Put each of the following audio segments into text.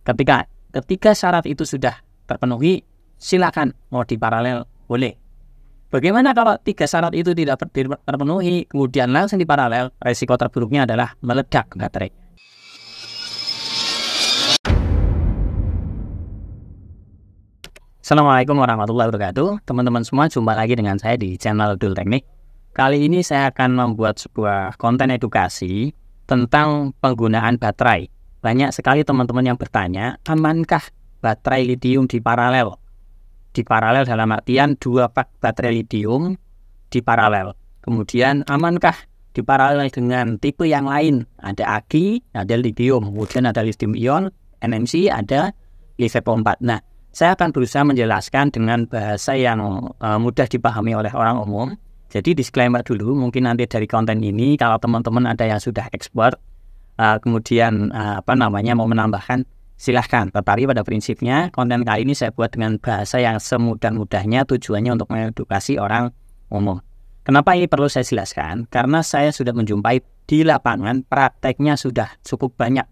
Ketika syarat itu sudah terpenuhi, silakan mau diparalel boleh. Bagaimana kalau 3 syarat itu tidak terpenuhi, kemudian langsung diparalel, resiko terburuknya adalah meledak baterai. Assalamualaikum warahmatullahi wabarakatuh. Teman-teman semua, jumpa lagi dengan saya di channel Dul Teknik. Kali ini saya akan membuat sebuah konten edukasi tentang penggunaan baterai. Banyak sekali teman-teman yang bertanya, amankah baterai lithium di paralel? Di paralel dalam artian 2 pak baterai lithium di paralel. Kemudian amankah di paralel dengan tipe yang lain? Ada AGI, ada lithium, kemudian ada lithium ion, NMC, ada LiFePO4. Nah, saya akan berusaha menjelaskan dengan bahasa yang mudah dipahami oleh orang umum. Jadi disclaimer dulu, mungkin nanti dari konten ini kalau teman-teman ada yang sudah expert, kemudian mau menambahkan, silahkan. Tetapi pada prinsipnya konten kali ini saya buat dengan bahasa yang semudah-mudahnya, tujuannya untuk mengedukasi orang umum. Kenapa ini perlu saya jelaskan? Karena saya sudah menjumpai di lapangan, prakteknya sudah cukup banyak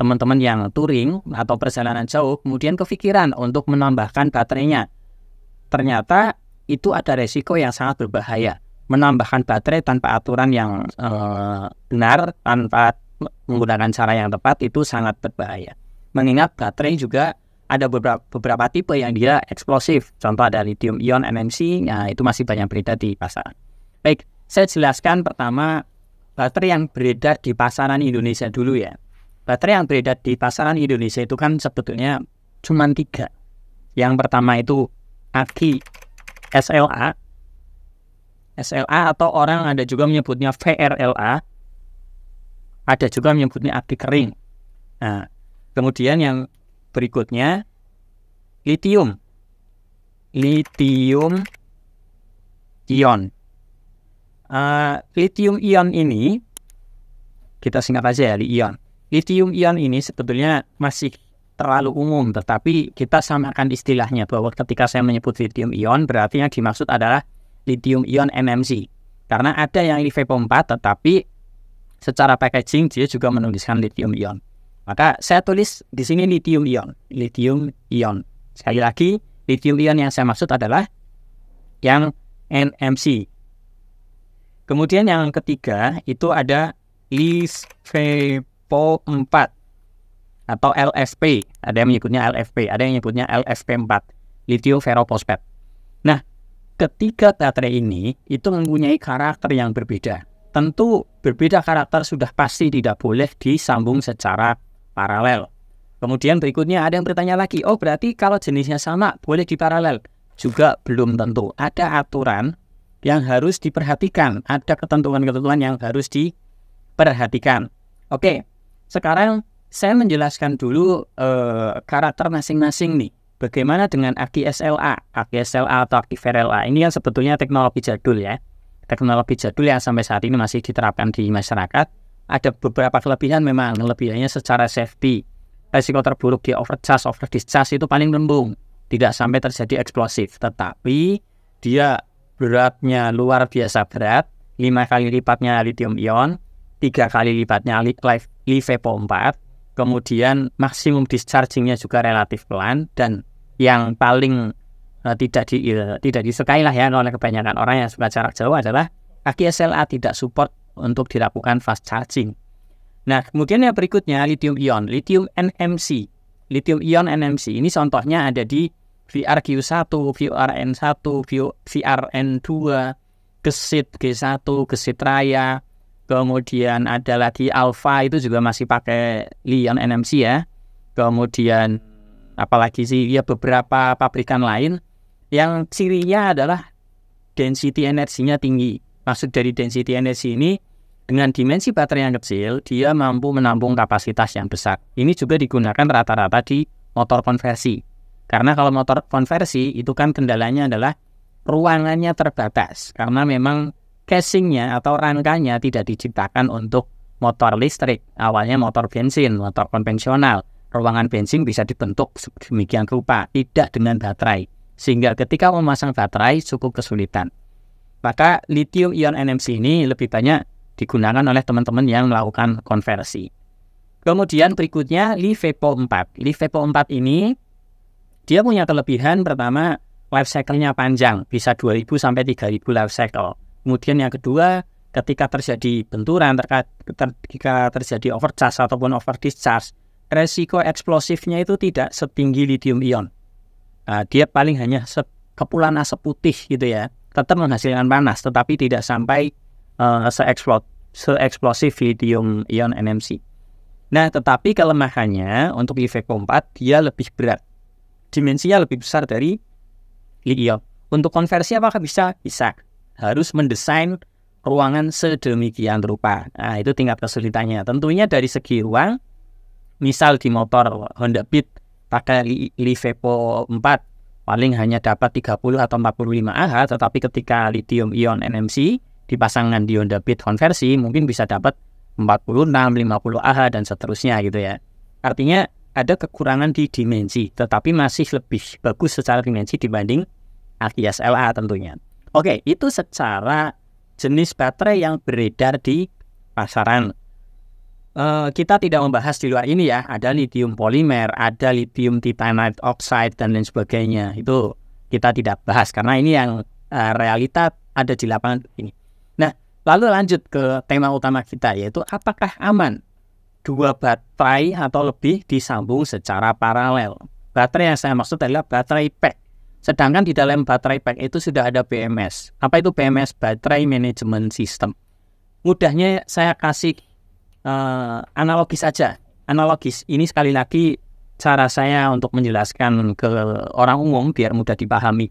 teman-teman yang touring atau perjalanan jauh kemudian kepikiran untuk menambahkan baterainya. Ternyata itu ada resiko yang sangat berbahaya. Menambahkan baterai tanpa aturan yang benar, tanpa menggunakan cara yang tepat, itu sangat berbahaya. Mengingat baterai juga ada beberapa tipe yang dia eksplosif. Contoh ada lithium ion NMC, nah itu masih banyak beredar di pasaran. Baik, saya jelaskan pertama baterai yang beredar di pasaran Indonesia dulu ya. Baterai yang beredar di pasaran Indonesia itu kan sebetulnya cuma 3. Yang pertama itu AGI SLA atau orang ada juga menyebutnya VRLA, ada juga menyebutnya AGI kering. Nah, kemudian yang berikutnya lithium ion. Lithium ion ini kita singkat aja ya, ion. Lithium ion ini sebetulnya masih terlalu umum, tetapi kita samakan istilahnya bahwa ketika saya menyebut lithium ion, berarti yang dimaksud adalah lithium ion NMC. Karena ada yang LiFePO4, tetapi secara packaging dia juga menuliskan lithium ion. Maka saya tulis di sini lithium ion. Sekali lagi, lithium ion yang saya maksud adalah yang NMC. Kemudian yang ketiga itu ada LiFePO4 atau LFP. Ada yang menyebutnya LFP, ada yang menyebutnya LFP4, lithium ferrophosphate. Nah, ketiga baterai ini itu mempunyai karakter yang berbeda. Tentu berbeda karakter sudah pasti tidak boleh disambung secara paralel. Kemudian berikutnya ada yang bertanya lagi, oh berarti kalau jenisnya sama boleh diparalel? Juga belum tentu. Ada aturan yang harus diperhatikan, ada ketentuan-ketentuan yang harus diperhatikan. Oke, sekarang saya menjelaskan dulu karakter masing-masing nih. Bagaimana dengan AGI SLA atau AGI VRLA? Ini yang sebetulnya teknologi jadul ya. Teknologi jadul yang sampai saat ini masih diterapkan di masyarakat. Ada beberapa kelebihan memang. Kelebihannya secara safety. Risiko terburuk di overcharge, overdischarge itu paling lembung. Tidak sampai terjadi eksplosif. Tetapi dia beratnya luar biasa berat. 5 kali lipatnya lithium ion. 3 kali lipatnya LiFePO4. Kemudian maksimum discharging-nya juga relatif pelan. Dan yang paling tidak disukai lah ya oleh kebanyakan orang yang suka jarak jauh adalah AGI SLA tidak support untuk dilakukan fast charging. Nah, kemudian yang berikutnya lithium ion NMC. Lithium ion NMC ini contohnya ada di VRQ1, VRN1, VRN2, Gesit G1, Gesit Raya. Kemudian ada lagi Alpha, itu juga masih pakai ion NMC ya. Kemudian apalagi sih ya, beberapa pabrikan lain yang cirinya adalah density energinya tinggi. Maksud dari density energi ini, dengan dimensi baterai yang kecil, dia mampu menampung kapasitas yang besar. Ini juga digunakan rata-rata di motor konversi. Karena kalau motor konversi itu kan kendalanya adalah ruangannya terbatas. Karena memang casingnya atau rangkanya tidak diciptakan untuk motor listrik. Awalnya motor bensin, motor konvensional. Ruangan bensin bisa dibentuk sedemikian rupa, tidak dengan baterai. Sehingga ketika memasang baterai cukup kesulitan. Maka lithium ion NMC ini lebih banyak digunakan oleh teman-teman yang melakukan konversi. Kemudian berikutnya LiFePO 4. LiFePO 4 ini dia punya kelebihan pertama, life cycle-nya panjang, bisa 2000 sampai 3000 life cycle. Kemudian yang kedua, ketika terjadi benturan, ketika terjadi overcharge ataupun over discharge, resiko eksplosifnya itu tidak setinggi lithium ion. Dia paling hanya kepulan asap putih gitu ya, tetap menghasilkan panas, tetapi tidak sampai se-eksplosif lithium ion NMC. Nah, tetapi kelemahannya untuk LiFePO 4 dia lebih berat, dimensinya lebih besar dari lithium. Untuk konversi apakah bisa? Bisa. Harus mendesain ruangan sedemikian rupa. Nah, itu tingkat kesulitannya. Tentunya dari segi ruang, misal di motor Honda Beat pakai LiFePO 4 paling hanya dapat 30 atau 45 Ah, tetapi ketika lithium ion NMC dipasangkan di Honda Beat konversi mungkin bisa dapat 46, 50 Ah dan seterusnya gitu ya. Artinya ada kekurangan di dimensi, tetapi masih lebih bagus secara dimensi dibanding aki SLA tentunya. Oke, itu secara jenis baterai yang beredar di pasaran. Kita tidak membahas di luar ini ya, ada lithium polimer, ada lithium titanate oxide dan lain sebagainya. Itu kita tidak bahas karena ini yang realita ada di lapangan ini. Nah, lalu lanjut ke tema utama kita, yaitu apakah aman dua baterai atau lebih disambung secara paralel. Baterai yang saya maksud adalah baterai pack. Sedangkan di dalam baterai pack itu sudah ada BMS. Apa itu BMS? Battery Management System. Mudahnya saya kasih analogis saja. Analogis ini sekali lagi cara saya untuk menjelaskan ke orang umum biar mudah dipahami.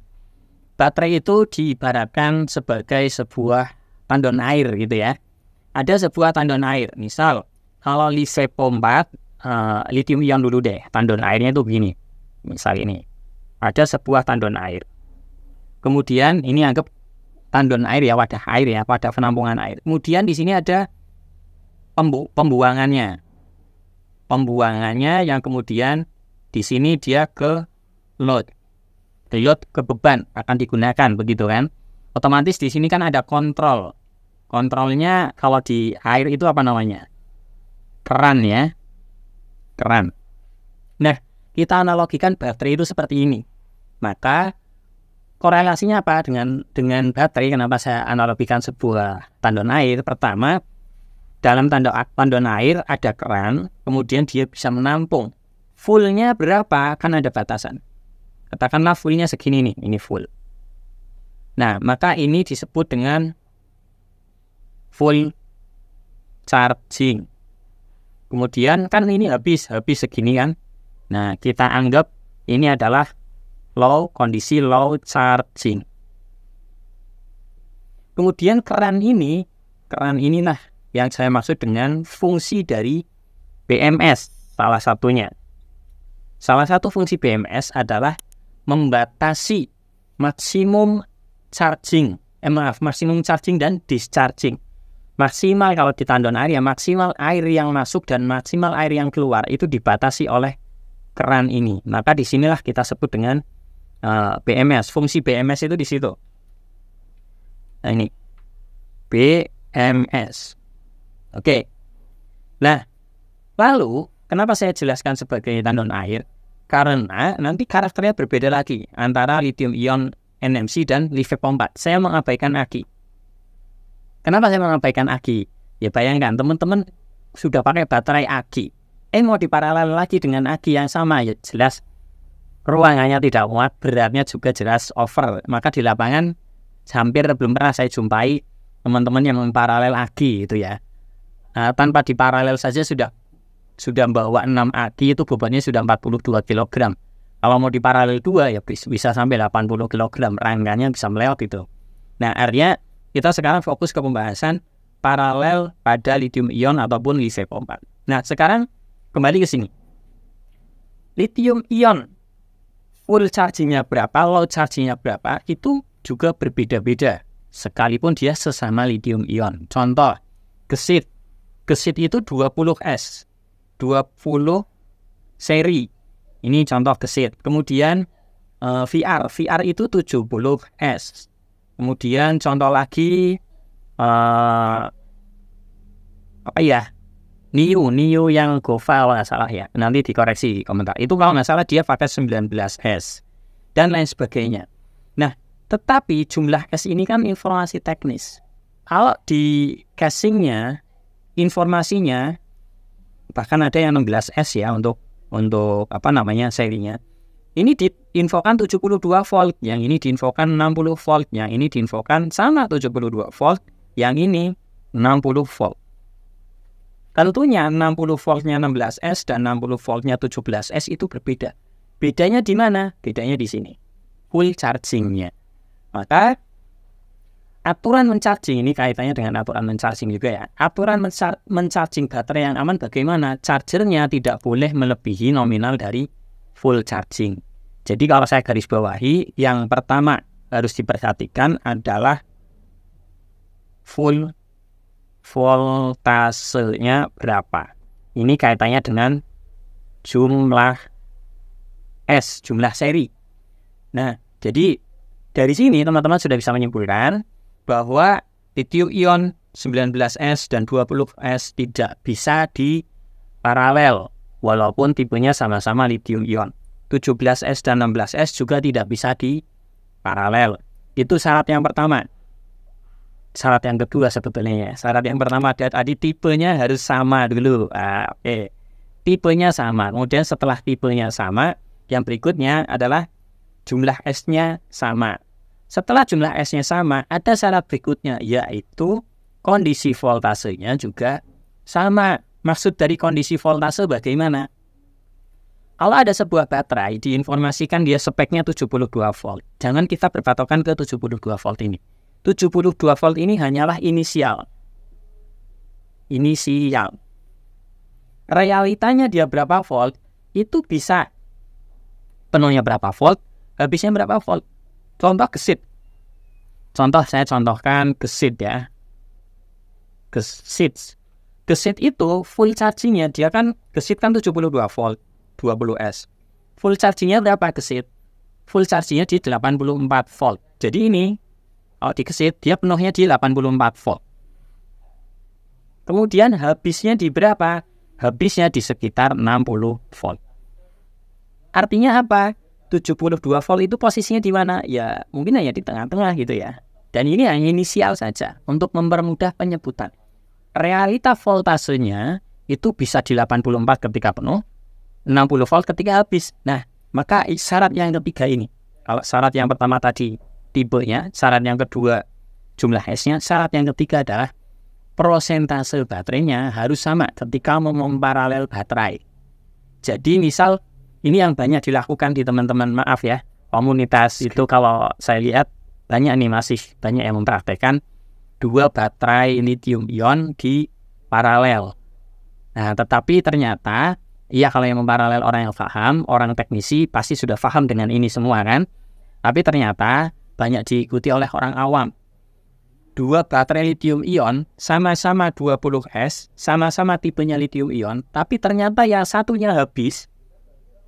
Baterai itu diibaratkan sebagai sebuah tandon air gitu ya. Ada sebuah tandon air, misal kalau LiFePO 4, lithium ion dulu deh, tandon airnya itu begini. Misal ini, ada sebuah tandon air. Kemudian ini anggap tandon air ya, wadah air ya, wadah penampungan air. Kemudian di sini ada pembuangannya. Pembuangannya yang kemudian di sini dia ke load. Load ke beban akan digunakan begitu kan. Otomatis di sini kan ada kontrol. Kontrolnya kalau di air itu apa namanya? Keran ya, keran. Nah, kita analogikan baterai itu seperti ini. Maka korelasinya apa dengan baterai? Kenapa saya analogikan sebuah tandon air? Pertama, dalam tandon air ada keran, kemudian dia bisa menampung. Fullnya berapa? Kan ada batasan. Katakanlah fullnya segini nih, ini full. Nah, maka ini disebut dengan full charging. Kemudian kan ini habis segini kan. Nah, kita anggap ini adalah kondisi low charging. Kemudian keran inilah yang saya maksud dengan fungsi dari BMS salah satunya. Salah satu fungsi BMS adalah membatasi maksimum charging dan discharging. Maksimal kalau di tandon air ya, maksimal air yang masuk dan maksimal air yang keluar itu dibatasi oleh keran ini. Maka disinilah kita sebut dengan BMS. Fungsi BMS itu di situ. Nah ini BMS. Oke. Nah, lalu kenapa saya jelaskan sebagai tandon air? Karena nanti karakternya berbeda lagi antara lithium ion NMC dan LiFePO 4. Saya mengabaikan aki. Kenapa saya mengabaikan aki? Ya bayangkan teman-teman sudah pakai baterai aki, mau diparalel lagi dengan aki yang sama, ya jelas ruangannya tidak muat, beratnya juga jelas over. Maka di lapangan hampir belum pernah saya jumpai teman-teman yang memparalel aki itu ya. Tanpa diparalel saja sudah bawa 6 aki, itu bebannya sudah 42 kg. Kalau mau diparalel 2 ya bisa sampai 80 kg, rangkanya bisa melewat itu. Nah, artinya kita sekarang fokus ke pembahasan paralel pada lithium ion ataupun LiFePO 4. Nah, sekarang kembali ke sini. Lithium ion full chargingnya berapa, low chargingnya berapa, itu juga berbeda-beda. Sekalipun dia sesama lithium ion. Contoh, gesit. Gesit itu 20S. 20 seri. Ini contoh gesit. Kemudian VR itu 70S. Kemudian contoh lagi Nio yang GoFile kalau nggak salah ya, nanti dikoreksi di komentar. Itu kalau nggak salah dia pakai 19S dan lain sebagainya. Nah, tetapi jumlah cache ini kan informasi teknis. Kalau di cachingnya, informasinya bahkan ada yang 16S ya untuk serinya. Ini diinfokan 72 volt, yang ini diinfokan 60 volt, yang ini diinfokan sama 72 volt, yang ini 60 volt. Tentunya 60 voltnya 16S dan 60 voltnya 17S itu berbeda. Bedanya di mana? Bedanya di sini. Full chargingnya. Maka aturan mencharging ini kaitannya dengan aturan mencharging juga ya. Aturan mencharging baterai yang aman bagaimana? Chargernya tidak boleh melebihi nominal dari full charging. Jadi kalau saya garis bawahi, yang pertama harus diperhatikan adalah full voltasenya berapa. Ini kaitannya dengan jumlah S, jumlah seri. Nah, jadi dari sini teman-teman sudah bisa menyimpulkan bahwa lithium ion 19S dan 20S tidak bisa di paralel walaupun tipenya sama-sama lithium ion. 17S dan 16S juga tidak bisa di paralel. Itu syarat yang pertama. Syarat yang kedua sebetulnya. Syarat yang pertama tadi tipenya harus sama dulu. Oke. Tipenya sama. Kemudian setelah tipenya sama, yang berikutnya adalah jumlah S-nya sama. Setelah jumlah S-nya sama, ada syarat berikutnya, yaitu kondisi voltasenya juga sama. Maksud dari kondisi voltase bagaimana? Kalau ada sebuah baterai, diinformasikan dia speknya 72 volt. Jangan kita berpatokan ke 72 volt ini. 72 volt ini hanyalah inisial. Realitanya dia berapa volt, itu bisa penuhnya berapa volt, habisnya berapa volt. Contoh gesit. Saya contohkan gesit ya. Gesit itu full chargingnya, dia kan gesit kan 72 volt, 20S. Full chargingnya berapa gesit? Full chargingnya di 84 volt. Jadi ini, kalau di gesit, dia penuhnya di 84 volt. Kemudian habisnya di berapa? Habisnya di sekitar 60 volt. Artinya apa? 72 volt itu posisinya di mana? Ya mungkin hanya di tengah-tengah gitu ya. Dan ini hanya inisial saja untuk mempermudah penyebutan. Realita voltasenya itu bisa di 84 ketika penuh, 60 volt ketika habis. Nah, maka syarat yang ketiga ini. Kalau syarat yang pertama tadi tipenya, syarat yang kedua jumlah S-nya, syarat yang ketiga adalah prosentase baterainya harus sama ketika memparalel baterai. Jadi misal ini yang banyak dilakukan di teman-teman, maaf ya, komunitas itu kalau saya lihat banyak nih, masih banyak yang mempraktekkan dua baterai lithium ion di paralel. Nah, tetapi ternyata, iya kalau yang memparalel orang yang paham, orang teknisi pasti sudah paham dengan ini semua kan. Tapi ternyata banyak diikuti oleh orang awam. Dua baterai lithium ion sama-sama 20S, sama-sama tipenya lithium ion, tapi ternyata yang satunya habis,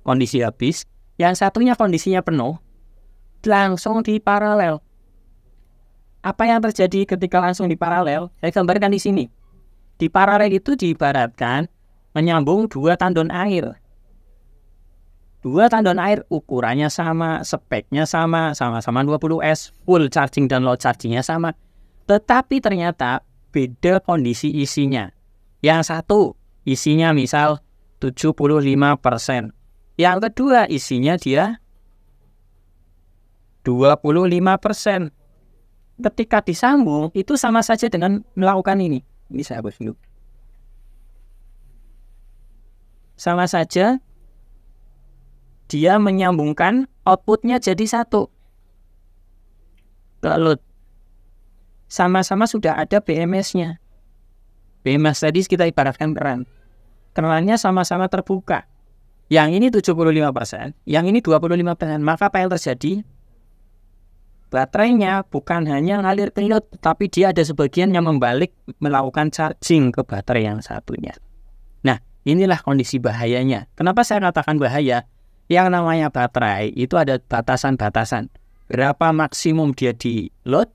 kondisi habis, yang satunya kondisinya penuh, langsung di paralel. Apa yang terjadi ketika langsung di paralel? Saya gambarkan di sini. Di paralel itu diibaratkan menyambung dua tandon air. Dua tandon air ukurannya sama, speknya sama, sama-sama 20S, full charging dan low chargingnya sama. Tetapi ternyata beda kondisi isinya. Yang satu isinya misal 75%. Yang kedua isinya dia 25%. Ketika disambung itu sama saja dengan melakukan ini. Ini saya hapus dulu. Sama saja dia menyambungkan outputnya jadi satu. Lalu sama-sama sudah ada BMS-nya. BMS tadi kita ibaratkan keran. Kerannya sama-sama terbuka. Yang ini 75%, yang ini 25%. Maka apa yang terjadi? Baterainya bukan hanya ngalir ke load, tapi dia ada sebagian yang membalik melakukan charging ke baterai yang satunya. Nah, inilah kondisi bahayanya. Kenapa saya katakan bahaya? Yang namanya baterai itu ada batasan-batasan. Berapa maksimum dia di load,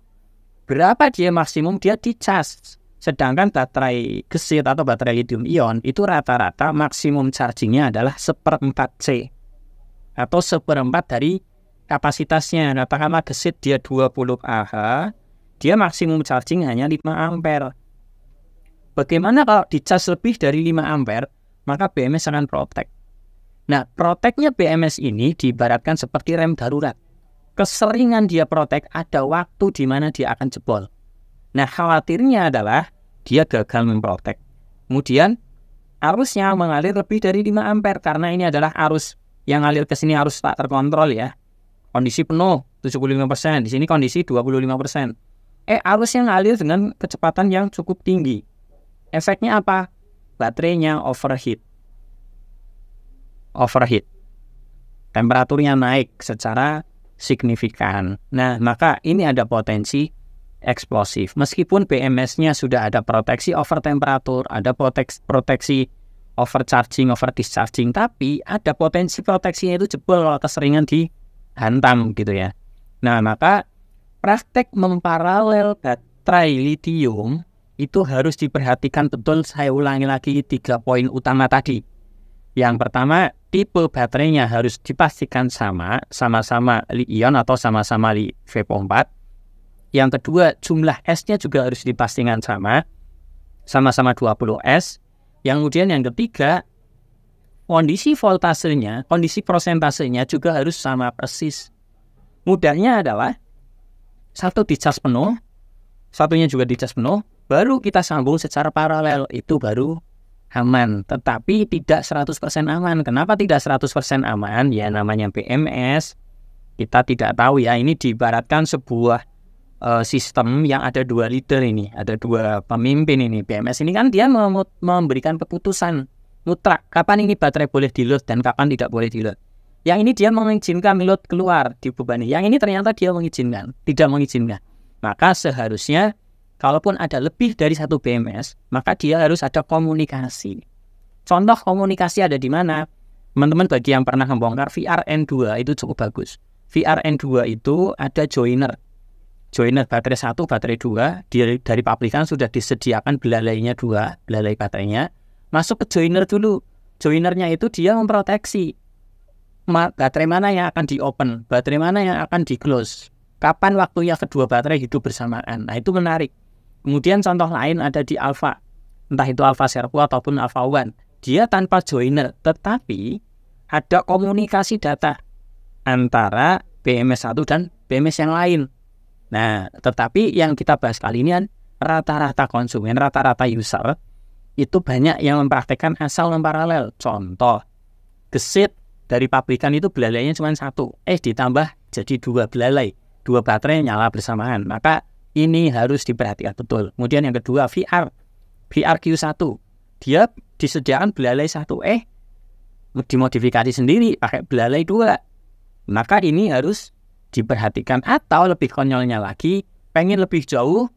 berapa dia maksimum dia di charge. Sedangkan baterai gesit atau baterai lithium ion itu rata-rata maksimum chargingnya adalah 1/4 C atau 1/4 dari kapasitasnya. Katakanlah gesit dia 20 Ah, dia maksimum charging hanya 5 ampere. Bagaimana kalau dicas lebih dari 5 ampere, maka BMS akan protek. Nah, proteknya BMS ini diibaratkan seperti rem darurat. Keseringan dia protek, ada waktu di mana dia akan jebol. Nah, khawatirnya adalah dia gagal memprotek. Kemudian, arusnya mengalir lebih dari 5 ampere karena ini adalah arus yang ngalir ke sini arus tak terkontrol ya. Kondisi penuh 75%, di sini kondisi 25%. Arusnya ngalir dengan kecepatan yang cukup tinggi. Efeknya apa? Baterainya overheat. Temperaturnya naik secara signifikan. Nah, maka ini ada potensi eksplosif. Meskipun BMS-nya sudah ada proteksi over temperatur, ada proteksi overcharging, over discharging, tapi ada potensi proteksinya itu jebol kalau keseringan dihantam gitu ya. Nah, maka praktek memparalel baterai lithium itu harus diperhatikan betul. Saya ulangi lagi 3 poin utama tadi. Yang pertama, tipe baterainya harus dipastikan sama-sama li-ion atau sama-sama Li-V4. Yang kedua, jumlah S-nya juga harus dipastikan sama-sama 20 S. Kemudian yang ketiga, kondisi voltasenya, kondisi prosentasenya juga harus sama persis. Mudahnya adalah satu dicas penuh, satunya juga dicas penuh, baru kita sambung secara paralel, itu baru aman. Tetapi tidak 100% aman. Kenapa tidak 100% aman? Ya namanya BMS, kita tidak tahu ya, ini diibaratkan sebuah sistem yang ada 2 leader ini, ada 2 pemimpin ini. BMS ini kan dia memberikan keputusan mutlak, kapan ini baterai boleh di-load dan kapan tidak boleh di-load. Yang ini dia mengizinkan load keluar dibebani, yang ini ternyata dia tidak mengizinkan. Maka seharusnya kalaupun ada lebih dari 1 BMS, maka dia harus ada komunikasi. Contoh komunikasi ada di mana? Teman-teman bagi yang pernah membongkar VRN2 itu cukup bagus. VRN2 itu ada joiner baterai 1, baterai 2, dari pabrikan sudah disediakan belalainya 2, belalai baterainya. Masuk ke joiner dulu. Joinernya itu dia memproteksi baterai mana yang akan di-open, baterai mana yang akan di-close, kapan waktunya kedua baterai hidup bersamaan. Nah, itu menarik. Kemudian contoh lain ada di Alpha, entah itu Alpha Servo ataupun Alpha One. Dia tanpa joiner, tetapi ada komunikasi data antara BMS 1 dan BMS yang lain. Nah, tetapi yang kita bahas kali ini kan rata-rata konsumen, rata-rata user itu banyak yang mempraktekkan asal memparalel. Contoh, gesit dari pabrikan itu belalainya cuma 1, ditambah jadi 2 belalai, 2 baterai nyala bersamaan. Maka ini harus diperhatikan betul. Kemudian yang kedua, VRQ1, dia disediakan belalai 1, dimodifikasi sendiri pakai belalai 2. Maka ini harus diperhatikan. Atau lebih konyolnya lagi, pengen lebih jauh,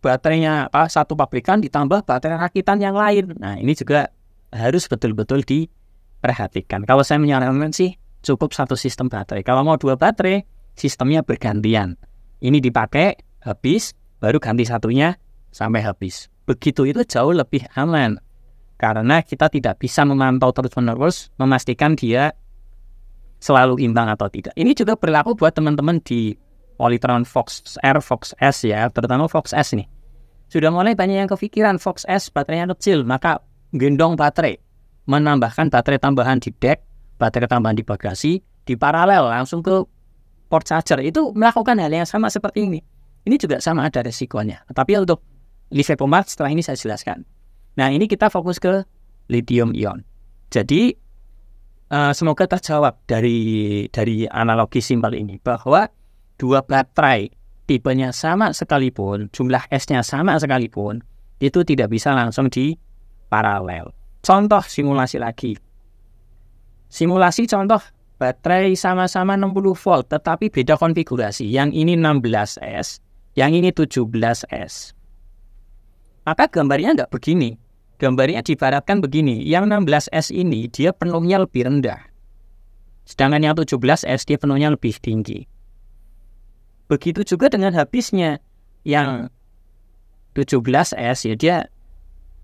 baterainya satu pabrikan ditambah baterai rakitan yang lain. Nah, ini juga harus betul-betul diperhatikan. Kalau saya menyarankan sih cukup 1 sistem baterai. Kalau mau 2 baterai, sistemnya bergantian. Ini dipakai habis, baru ganti satunya sampai habis. Begitu itu jauh lebih aman. Karena kita tidak bisa memantau terus-menerus, memastikan dia selalu imbang atau tidak. Ini juga berlaku buat teman-teman di Polytron Fox R, Fox S ya, terutama Fox S nih. Sudah mulai banyak yang kepikiran Fox S baterainya kecil, maka gendong baterai, menambahkan baterai tambahan di deck, baterai tambahan di bagasi, di paralel langsung ke port charger. Itu melakukan hal yang sama seperti ini. Ini juga sama ada resikonya. Tapi untuk Li-V4 setelah ini saya jelaskan. Nah, ini kita fokus ke lithium ion. Jadi semoga terjawab dari analogi simpel ini bahwa 2 baterai tipenya sama sekalipun, jumlah S-nya sama sekalipun, itu tidak bisa langsung di paralel. Contoh simulasi lagi. Simulasi contoh baterai sama-sama 60 volt tetapi beda konfigurasi. Yang ini 16S, yang ini 17S. Maka gambarnya tidak begini. Gambarnya diibaratkan begini. Yang 16S ini dia penuhnya lebih rendah. Sedangkan yang 17S dia penuhnya lebih tinggi. Begitu juga dengan habisnya. Yang 17S ya dia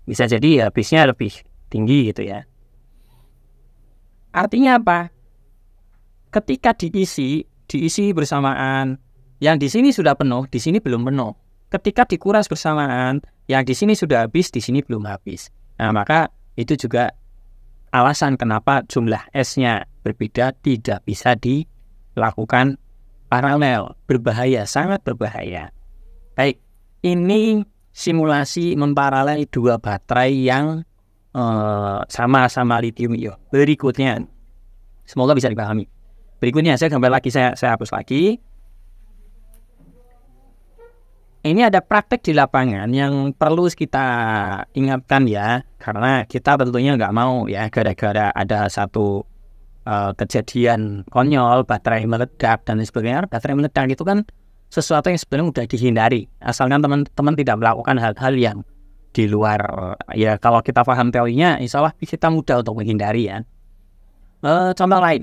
bisa jadi habisnya lebih tinggi gitu ya. Artinya apa? Ketika diisi bersamaan, yang di sini sudah penuh, di sini belum penuh. Ketika dikuras bersamaan, yang di sini sudah habis, di sini belum habis. Nah, maka itu juga alasan kenapa jumlah S-nya berbeda, tidak bisa dilakukan paralel. Berbahaya, sangat berbahaya. Baik, ini simulasi memparalel dua baterai yang sama-sama lithium ion. Berikutnya, semoga bisa dipahami. Berikutnya saya gambar lagi, saya hapus lagi. Ini ada praktek di lapangan yang perlu kita ingatkan ya, karena kita tentunya nggak mau ya gara-gara ada satu kejadian konyol, baterai meledak dan sebagainya. Baterai meledak itu kan sesuatu yang sebenarnya mudah dihindari, asalkan teman-teman tidak melakukan hal-hal yang di luar, ya kalau kita paham teorinya, insya Allah kita mudah untuk menghindari ya. Contoh lain,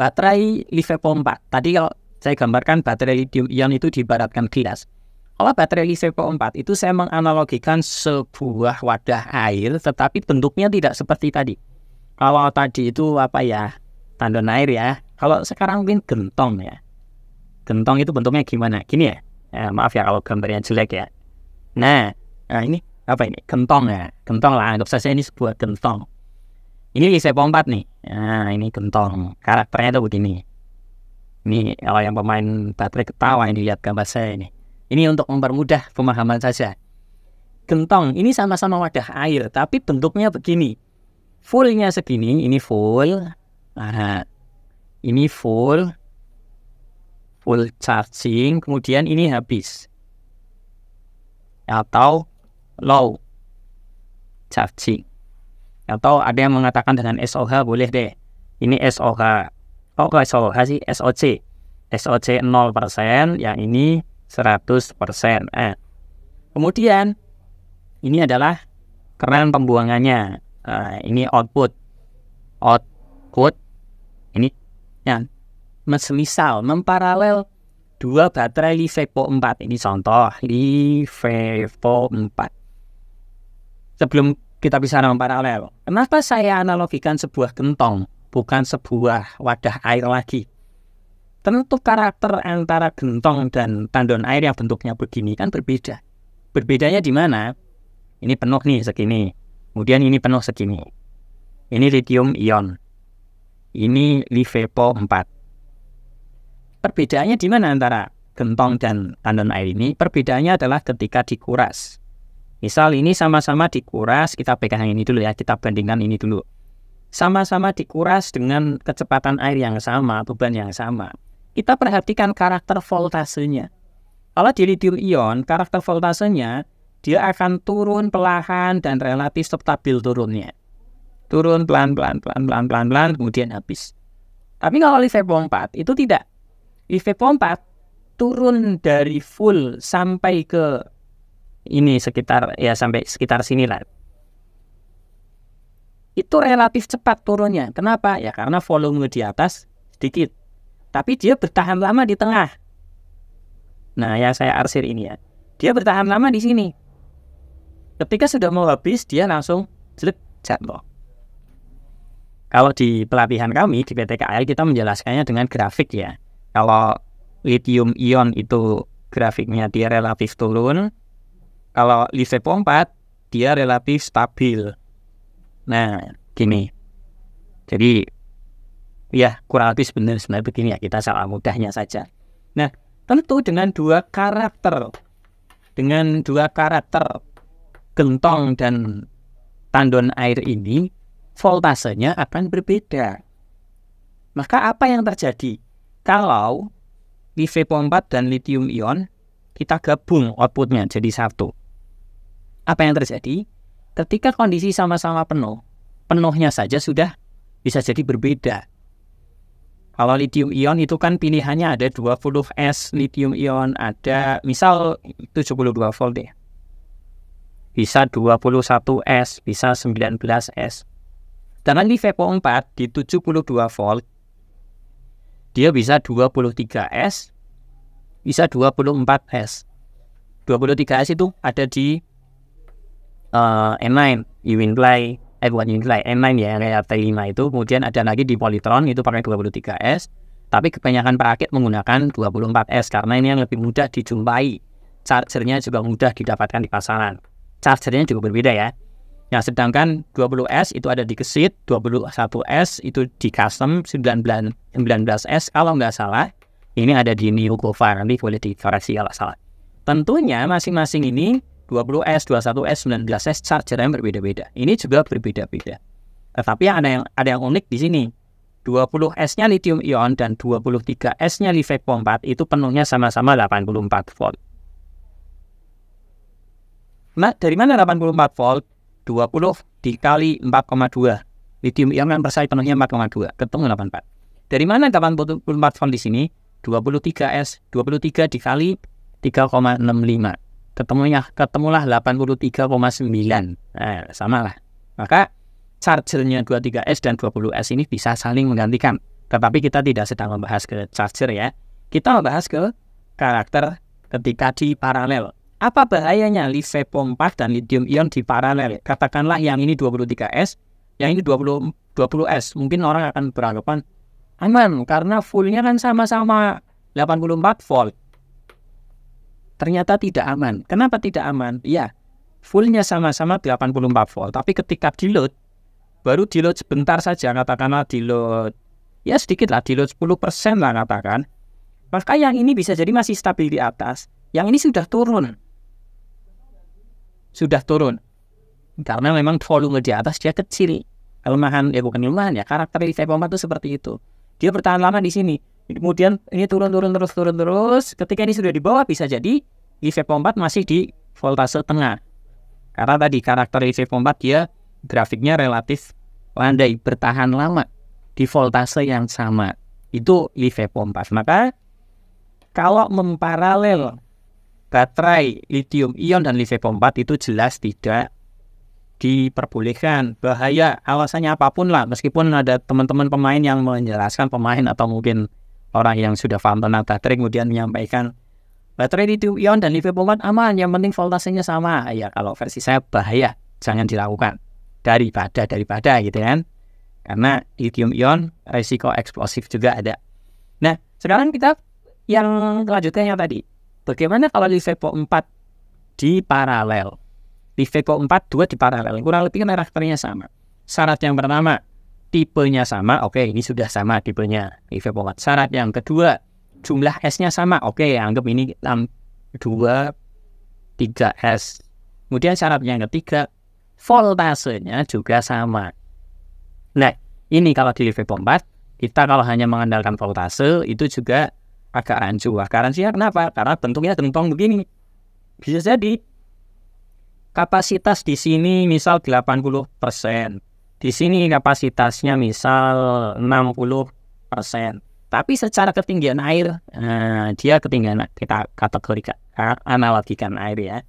baterai LiFePO 4. Tadi kalau saya gambarkan baterai lithium ion itu diibaratkan gelas. Kalau baterai LiFePO 4 itu saya menganalogikan sebuah wadah air, tetapi bentuknya tidak seperti tadi. Kalau tadi itu apa ya, tandon air ya. Kalau sekarang mungkin gentong ya. Gentong itu bentuknya gimana? Gini ya. Maaf ya kalau gambarnya jelek ya. Nah, ini apa ini? Gentong ya. Gentong lah, anggap saja ini sebuah gentong. Ini LiFePO 4 nih. Nah, ini gentong. Karakternya itu begini. Ini kalau yang pemain baterai ketawa ini lihat gambar saya ini. Ini untuk mempermudah pemahaman saja. Gentong ini sama-sama wadah air, tapi bentuknya begini. Fullnya segini, ini full. Nah, ini full charging, kemudian ini habis. Atau low charging. Atau ada yang mengatakan dengan SOH, boleh deh. Ini SOH. Oh, SOH sih, SOC. SOC 0%, yang ini 100%. Kemudian ini adalah keran pembuangannya. Ini output. Ini ya, semisal memparalel dua baterai LiFePO 4. Ini contoh LiFePO 4. Sebelum kita bisa memparalel, kenapa saya analogikan sebuah gentong, bukan sebuah wadah air lagi? Tentu karakter antara gentong dan tandon air yang bentuknya begini kan berbeda. Berbedanya di mana? Ini penuh nih segini, kemudian ini penuh segini. Ini lithium ion, ini LiFePO 4. Perbedaannya di mana antara gentong dan tandon air ini? Perbedaannya adalah ketika dikuras. Misal ini sama-sama dikuras, kita pegang ini dulu ya, kita bandingkan ini dulu. Sama-sama dikuras dengan kecepatan air yang sama, beban yang sama. Kita perhatikan karakter voltasenya. Kalau di lithium ion, karakter voltasenya dia akan turun perlahan dan relatif stabil turunnya. Turun pelan-pelan, kemudian habis. Tapi kalau LiFePO 4 itu tidak. LiFePO 4 turun dari full sampai ke ini sekitar ya sampai sekitar sini lah. Itu relatif cepat turunnya. Kenapa? Ya karena volume di atas sedikit. Tapi dia bertahan lama di tengah. Nah, ya saya arsir ini ya. Dia bertahan lama di sini. Ketika sudah mau habis, dia langsung jatuh. Kalau di pelatihan kami di PTKL kita menjelaskannya dengan grafik ya. Kalau lithium ion itu grafiknya dia relatif turun. Kalau LiFePO 4 dia relatif stabil. Nah, gini. Jadi ya kurang lebih sebenarnya begini ya, kita salah mudahnya saja. Nah, tentu dengan dua karakter gentong dan tandon air ini voltasenya akan berbeda. Maka apa yang terjadi kalau LiFePO 4 dan lithium ion kita gabung outputnya jadi satu? Apa yang terjadi? Ketika kondisi sama-sama penuh, penuhnya saja sudah bisa jadi berbeda. Kalau lithium ion itu kan pilihannya ada 20S lithium ion, ada misal 72 volt deh. Bisa 21S, bisa 19S. Dan LiFePO 4 di 72 volt, dia bisa 23S, bisa 24S. 23S itu ada di N9 N9 ya, kayak T5 itu. Kemudian ada lagi di Polytron itu pakai 23S, tapi kebanyakan perakit menggunakan 24S karena ini yang lebih mudah dijumpai. Chargernya juga mudah didapatkan di pasaran. Chargernya juga berbeda ya. Nah, sedangkan 20S itu ada di Gesit, 21S itu di custom, 19S kalau nggak salah ini ada di New Gova, nanti boleh dikoreksi kalau salah. Tentunya masing-masing ini 20S, 21S, 19S chargernya berbeda-beda. Ini juga berbeda-beda. Tetapi ada yang unik di sini. 20S-nya lithium ion dan 23S-nya LiFePO 4 itu penuhnya sama-sama 84 volt. Nah, dari mana 84 volt? 20 dikali 4,2. Lithium ion kan persai penuhnya 4,2. Ketemu 84. Dari mana 84 volt di sini? 23S. 23 dikali 3,65. Ketemulah 83,9. Nah, sama lah. Maka chargernya 23S dan 20S ini bisa saling menggantikan. Tetapi kita tidak sedang membahas ke charger ya. Kita membahas ke karakter ketika di paralel. Apa bahayanya LiFePO 4 dan lithium ion di paralel? Katakanlah yang ini 23S, yang ini 20S. Mungkin orang akan beranggapan aman karena fullnya kan sama-sama 84 volt. Ternyata tidak aman. Kenapa tidak aman? Ya, fullnya sama-sama 84 volt. Tapi ketika di-load, baru di-load sebentar saja, katakanlah di-load, ya sedikit lah, di-load 10% lah katakan. Maka yang ini bisa jadi masih stabil di atas. Yang ini sudah turun. Karena memang volume di atas dia kecil. Kelemahan, ya bukan kelemahan ya, karakter LiFePO 4 itu seperti itu. Dia bertahan lama di sini. Kemudian ini turun terus. Ketika ini sudah di bawah, bisa jadi LiFePO 4 masih di voltase tengah. Karena tadi karakter LiFePO 4 dia grafiknya relatif landai, bertahan lama di voltase yang sama. Itu LiFePO 4. Maka kalau memparalel baterai lithium ion dan LiFePO 4 itu jelas tidak diperbolehkan. Bahaya, alasannya apapun lah. Meskipun ada teman-teman pemain yang menjelaskan, pemain atau mungkin orang yang sudah paham tentang baterai kemudian menyampaikan baterai lithium ion dan LiFePO 4 aman, yang penting voltasenya sama. Ya kalau versi saya bahaya, jangan dilakukan. Daripada gitu kan. Karena lithium ion resiko eksplosif juga ada. Nah, sekarang kita yang lanjutnya tadi. Bagaimana kalau LiFePO 4 di paralel? LiFePO 4 2 di paralel, kurang lebih kan karakternya sama. Syarat yang pertama, tipenya sama. Oke, ini sudah sama tipenya LiFePO 4. Syarat yang kedua, jumlah S-nya sama. Oke, anggap ini 2 3S. Kemudian syarat yang ketiga, voltasenya juga sama. Nah, ini kalau di LiFePO 4, kita kalau hanya mengandalkan voltase itu juga agak rancu. Garansinya kenapa? Karena bentuknya gentong begini. Bisa jadi kapasitas di sini misal 80%. Di sini kapasitasnya misal 60%. Tapi secara ketinggian air, dia ketinggian, kita kategorikan, analogikan air ya.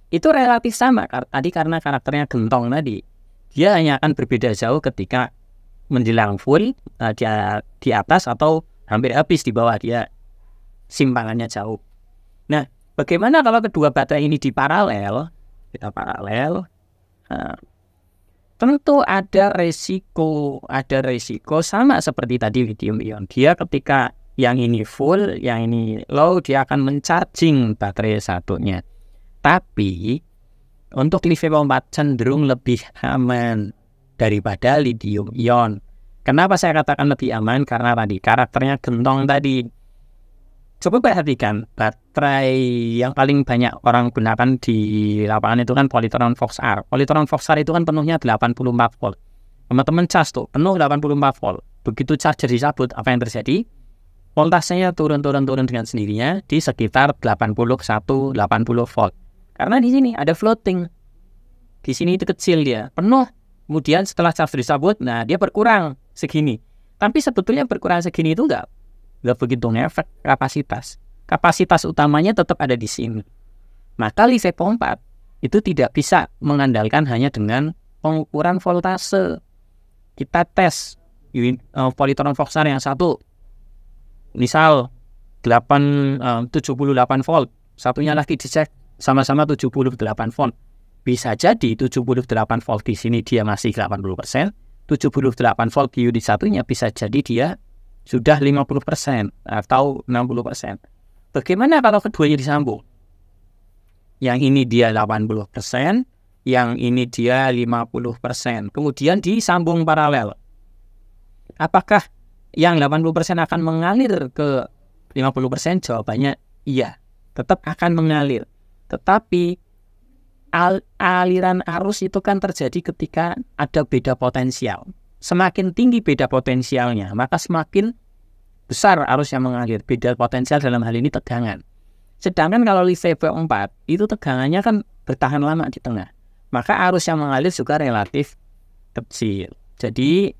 Itu relatif sama. Tadi karena karakternya gentong tadi. Dia hanya akan berbeda jauh ketika menjelang full, dia di atas atau hampir habis di bawah, dia simpangannya jauh. Nah, bagaimana kalau kedua baterai ini di paralel? Kita paralel, tentu ada resiko sama seperti tadi lithium ion. Dia ketika yang ini full, yang ini low, dia akan mencharging baterai satunya. Tapi untuk LiFePO 4 cenderung lebih aman daripada lithium ion. Kenapa saya katakan lebih aman? Karena tadi karakternya gentong tadi. Coba perhatikan, baterai yang paling banyak orang gunakan di lapangan itu kan Polytron Fox-R. Polytron Fox-R itu kan penuhnya 84 volt. Teman-teman cas tuh, penuh 84 volt. Begitu charger dicabut, apa yang terjadi? Voltasenya turun dengan sendirinya di sekitar 81-80 volt. Karena di sini ada floating. Di sini itu kecil dia, penuh. Kemudian setelah charger dicabut, nah dia berkurang segini. Tapi sebetulnya berkurang segini itu enggak begitu ngefek kapasitas. Kapasitas utamanya tetap ada di sini. Maka LiFePO 4 itu tidak bisa mengandalkan hanya dengan pengukuran voltase. Kita tes Polytron Fox-R yang satu, misal 78 volt, satunya lagi dicek sama-sama 78 volt. Bisa jadi 78 volt di sini dia masih 80%, 78 volt di unit satunya bisa jadi dia sudah 50% atau 60%. Bagaimana kalau keduanya disambung? Yang ini dia 80%, yang ini dia 50%. Kemudian disambung paralel. Apakah yang 80% akan mengalir ke 50%? Jawabannya iya, tetap akan mengalir. Tetapi aliran arus itu kan terjadi ketika ada beda potensial. Semakin tinggi beda potensialnya, maka semakin besar arus yang mengalir. Beda potensial dalam hal ini tegangan. Sedangkan kalau LiFePO 4 itu tegangannya kan bertahan lama di tengah, maka arus yang mengalir juga relatif kecil. Jadi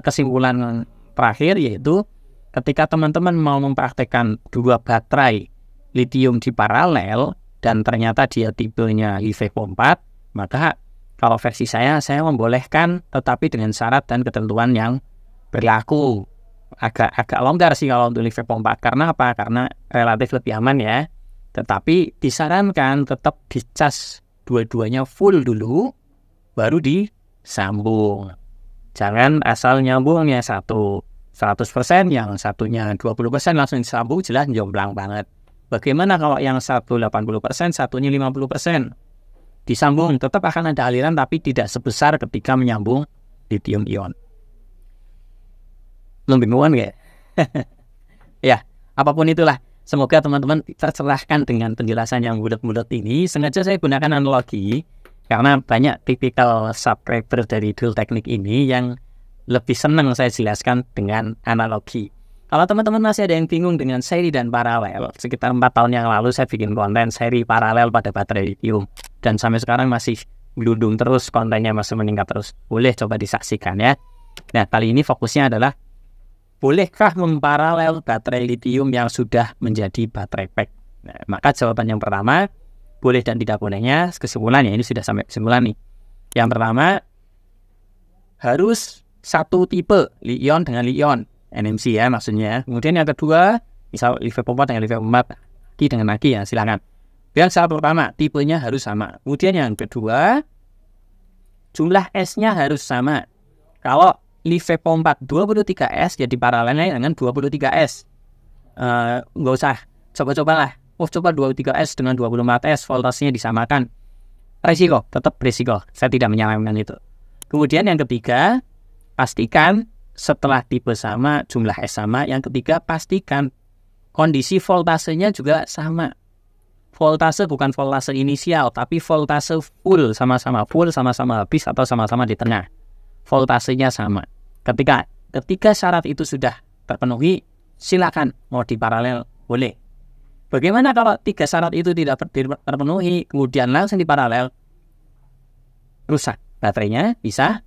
kesimpulan terakhir yaitu ketika teman-teman mau mempraktekkan dua baterai lithium di paralel dan ternyata dia tipenya LiFePO 4, maka kalau versi saya membolehkan tetapi dengan syarat dan ketentuan yang berlaku. Agak longgar sih kalau untuk LiFePO 4. Karena apa? Karena relatif lebih aman ya. Tetapi disarankan tetap dicas dua-duanya full dulu, baru disambung. Jangan asal nyambung yang satu 100%, yang satunya 20% langsung disambung, jelas jomplang banget. Bagaimana kalau yang satu 80%, satunya 50%? Disambung, tetap akan ada aliran tapi tidak sebesar ketika menyambung lithium ion. Belum bingungan nggak? Ya, apapun itulah. Semoga teman-teman tercerahkan dengan penjelasan yang bulat-bulat ini. Sengaja saya gunakan analogi karena banyak tipikal subscriber dari Dual Teknik ini yang lebih senang saya jelaskan dengan analogi. Kalau teman-teman masih ada yang bingung dengan seri dan paralel, sekitar 4 tahun yang lalu saya bikin konten seri paralel pada baterai lithium. Dan sampai sekarang masih gelundung terus, kontennya masih meningkat terus. Boleh coba disaksikan ya. Nah, kali ini fokusnya adalah bolehkah memparalel baterai lithium yang sudah menjadi baterai pack? Nah, maka jawaban yang pertama, boleh dan tidak bolehnya, kesimpulannya ini sudah sampai kesimpulan nih. Yang pertama, harus satu tipe li-ion dengan li-ion, NMC ya maksudnya. Kemudian yang kedua, misal LiFePO 4 dengan LiFePO 4, Ki dengan Aki ya, silakan. Yang pertama, tipenya harus sama. Kemudian yang kedua, jumlah S-nya harus sama. Kalau LiFePO 4 23S jadi paralelnya dengan 23S. Nggak usah coba-cobalah. Coba 23S dengan 24S, voltasenya disamakan. Resiko, tetap resiko. Saya tidak menyarankan itu. Kemudian yang ketiga, pastikan setelah tipe sama, jumlah S sama. Yang ketiga, pastikan kondisi voltasenya juga sama. Voltase bukan voltase inisial, tapi voltase full sama-sama habis atau sama-sama di tengah. Voltasenya sama. Ketika syarat itu sudah terpenuhi, silakan mau diparalel boleh. Bagaimana kalau 3 syarat itu tidak terpenuhi, kemudian langsung diparalel? Rusak baterainya bisa,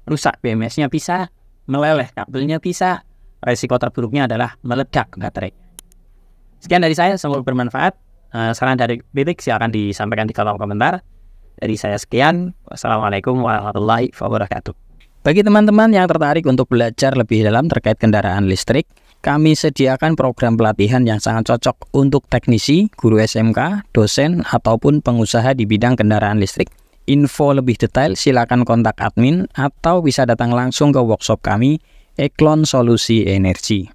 rusak BMS-nya bisa, meleleh kabelnya bisa, resiko terburuknya adalah meledak baterai. Sekian dari saya, semoga bermanfaat. Saran dari kritik silakan disampaikan di kolom komentar. Dari saya sekian. Wassalamualaikum warahmatullahi wabarakatuh. Bagi teman-teman yang tertarik untuk belajar lebih dalam terkait kendaraan listrik, kami sediakan program pelatihan yang sangat cocok untuk teknisi, guru SMK, dosen, ataupun pengusaha di bidang kendaraan listrik. Info lebih detail silakan kontak admin atau bisa datang langsung ke workshop kami, Eklon Solusi Energi.